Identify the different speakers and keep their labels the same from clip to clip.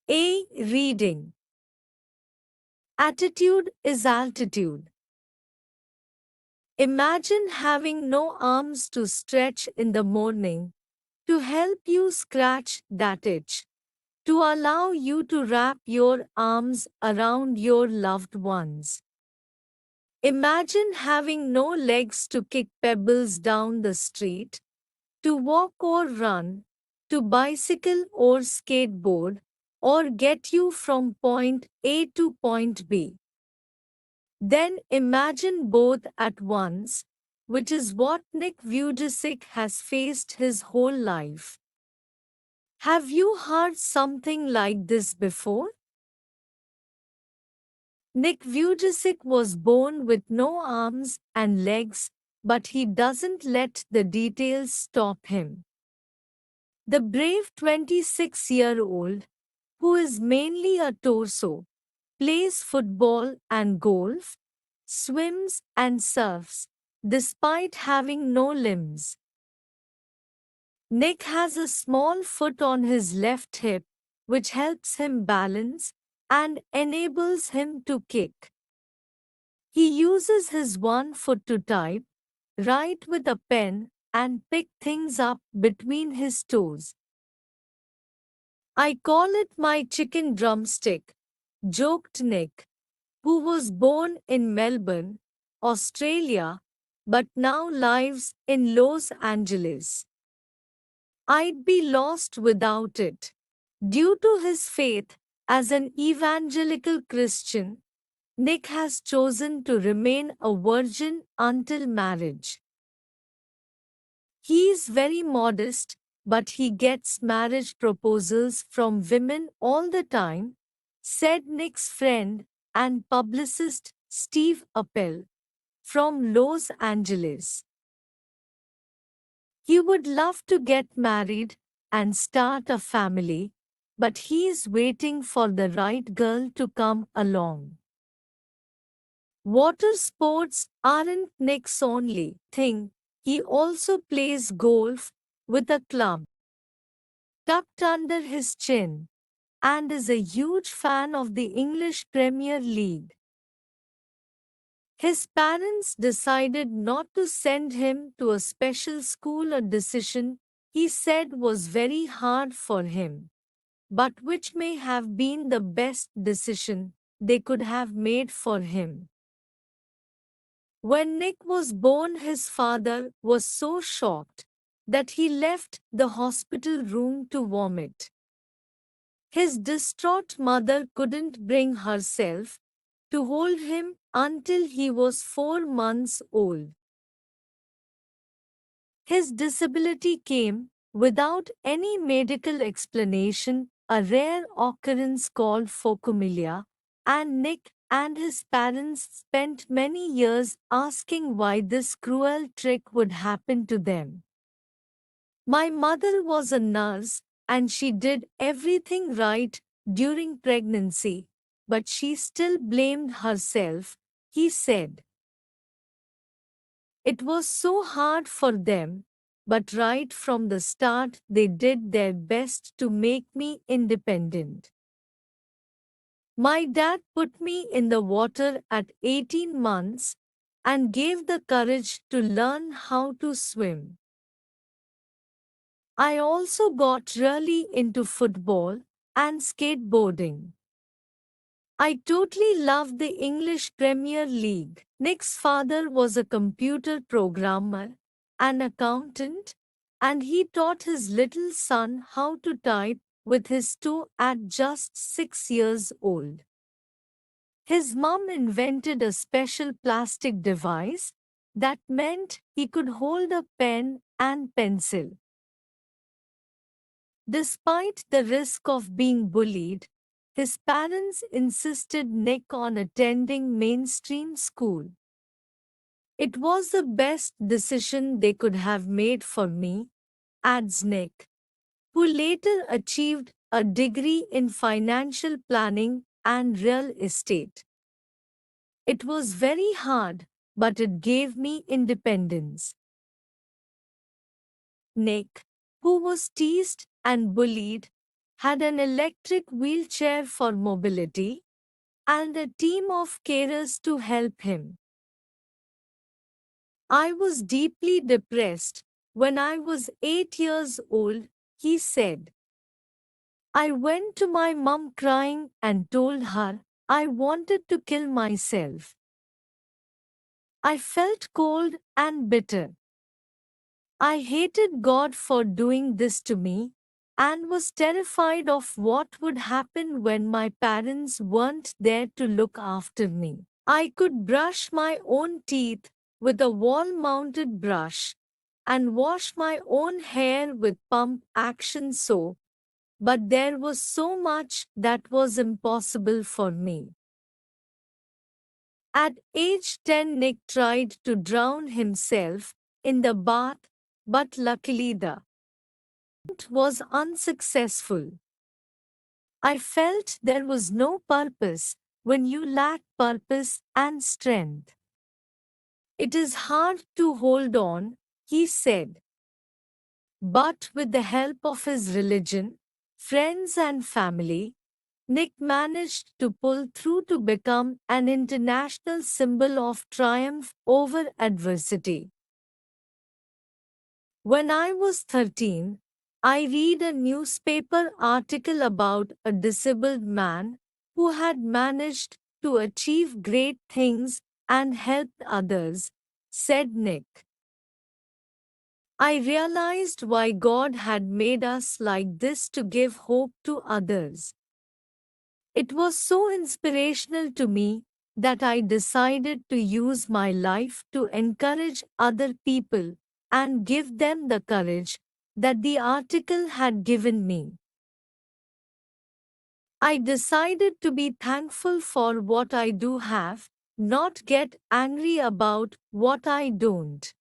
Speaker 1: A. Reading. Attitude is altitude. Imagine having no arms to stretch in the morning, to help you scratch that itch, to allow you to wrap your arms around your loved ones. Imagine having no legs to kick pebbles down the street, to walk or run, to bicycle or skateboard, or get you from point A to point B. Then imagine both at once, which is what Nick Vujicic has faced his whole life. Have you heard something like this before? Nick Vujicic was born with no arms and legs, but he doesn't let the details stop him. The brave 26-year-old, who is mainly a torso, plays football and golf, swims and surfs, despite having no limbs. Nick has a small foot on his left hip, which helps him balance and enables him to kick. He uses his one foot to type, write with a pen, and pick things up between his toes. I call it my chicken drumstick, joked Nick, who was born in Melbourne, Australia, but now lives in Los Angeles. I'd be lost without it. Due to his faith as an evangelical Christian, Nick has chosen to remain a virgin until marriage. He is very modest, but he gets marriage proposals from women all the time, said Nick's friend and publicist Steve Appel from Los Angeles. He would love to get married and start a family, but he is waiting for the right girl to come along. Water sports aren't Nick's only thing. He also plays golf with a club tucked under his chin and is a huge fan of the English Premier League. His parents decided not to send him to a special school, a decision he said was very hard for him, but which may have been the best decision they could have made for him. When Nick was born, his father was so shocked that he left the hospital room to vomit. His distraught mother couldn't bring herself to hold him until he was 4 months old. His disability came without any medical explanation, a rare occurrence called phocomelia, and Nick and his parents spent many years asking why this cruel trick would happen to them. My mother was a nurse, and she did everything right during pregnancy, but she still blamed herself, he said. It was so hard for them, but right from the start they did their best to make me independent. My dad put me in the water at 18 months and gave the courage to learn how to swim. I also got really into football and skateboarding. I totally loved the English Premier League. Nick's father was a computer programmer, an accountant, and he taught his little son how to type with his toe at just 6 years old. His mom invented a special plastic device that meant he could hold a pen and pencil. Despite the risk of being bullied, his parents insisted Nick on attending mainstream school. It was the best decision they could have made for me, adds Nick, who later achieved a degree in financial planning and real estate. It was very hard, but it gave me independence. Nick, who was teased and bullied, had an electric wheelchair for mobility, and a team of carers to help him. I was deeply depressed when I was 8 years old, he said. I went to my mum crying and told her I wanted to kill myself. I felt cold and bitter. I hated God for doing this to me and was terrified of what would happen when my parents weren't there to look after me. I could brush my own teeth with a wall mounted brush and wash my own hair with pump action soap, but there was so much that was impossible for me. At age 10, Nick tried to drown himself in the bath, but luckily the attempt was unsuccessful. I felt there was no purpose when you lack purpose and strength. It is hard to hold on, he said. But with the help of his religion, friends, and family, Nick managed to pull through to become an international symbol of triumph over adversity. When I was 13, I read a newspaper article about a disabled man who had managed to achieve great things and helped others, said Nick. I realized why God had made us like this to give hope to others. It was so inspirational to me that I decided to use my life to encourage other people and give them the courage that the article had given me. I decided to be thankful for what I do have, not get angry about what I don't.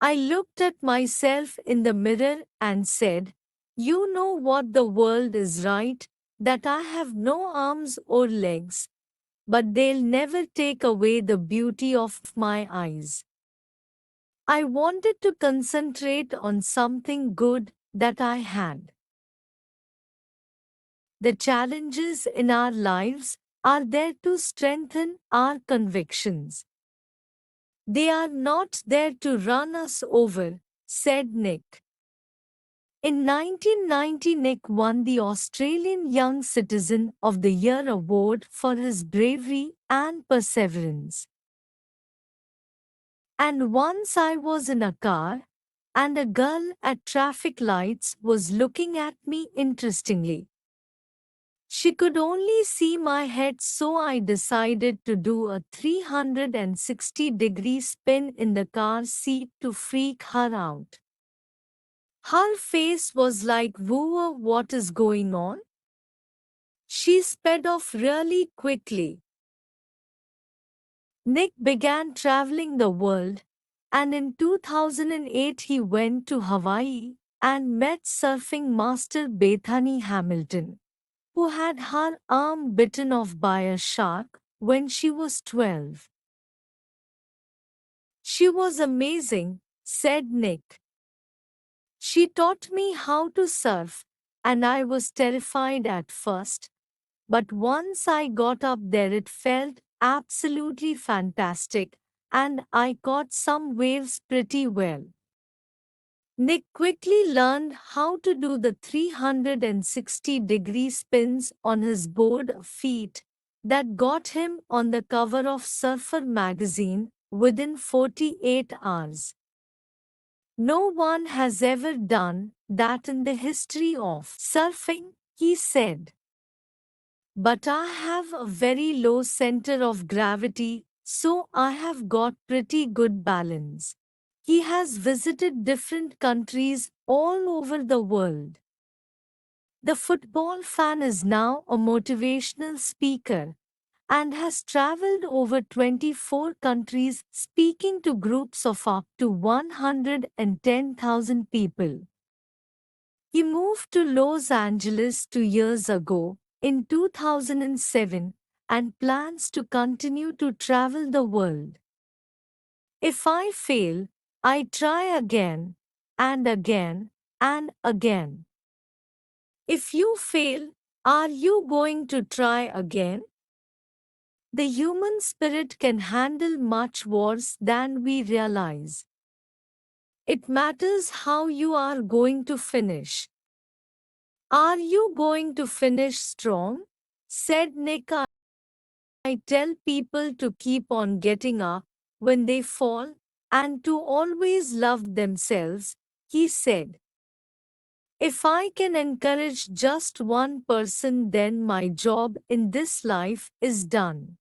Speaker 1: I looked at myself in the mirror and said, you know what the world is right, that I have no arms or legs, but they'll never take away the beauty of my eyes. I wanted to concentrate on something good that I had. The challenges in our lives are there to strengthen our convictions. They are not there to run us over, said Nick. In 1990, Nick won the Australian Young Citizen of the Year award for his bravery and perseverance. And once I was in a car, and a girl at traffic lights was looking at me interestingly. She could only see my head, so I decided to do a 360-degree spin in the car seat to freak her out. Her face was like, whoa, what is going on? She sped off really quickly. Nick began traveling the world, and in 2008 he went to Hawaii and met surfing master Bethany Hamilton, who had her arm bitten off by a shark when she was 12. She was amazing, said Nick. She taught me how to surf, and I was terrified at first. But once I got up there, it felt absolutely fantastic, and I caught some waves pretty well. Nick quickly learned how to do the 360-degree spins on his board feet that got him on the cover of Surfer magazine within 48 hours. No one has ever done that in the history of surfing, he said. But I have a very low center of gravity, so I have got pretty good balance. He has visited different countries all over the world. The football fan is now a motivational speaker and has traveled over 24 countries speaking to groups of up to 110,000 people. He moved to Los Angeles 2 years ago, in 2007, and plans to continue to travel the world. If I fail, I try again, and again, and again. If you fail, are you going to try again? The human spirit can handle much worse than we realize. It matters how you are going to finish. Are you going to finish strong? Said Nick. I tell people to keep on getting up when they fall and to always love themselves, he said. If I can encourage just one person, then my job in this life is done.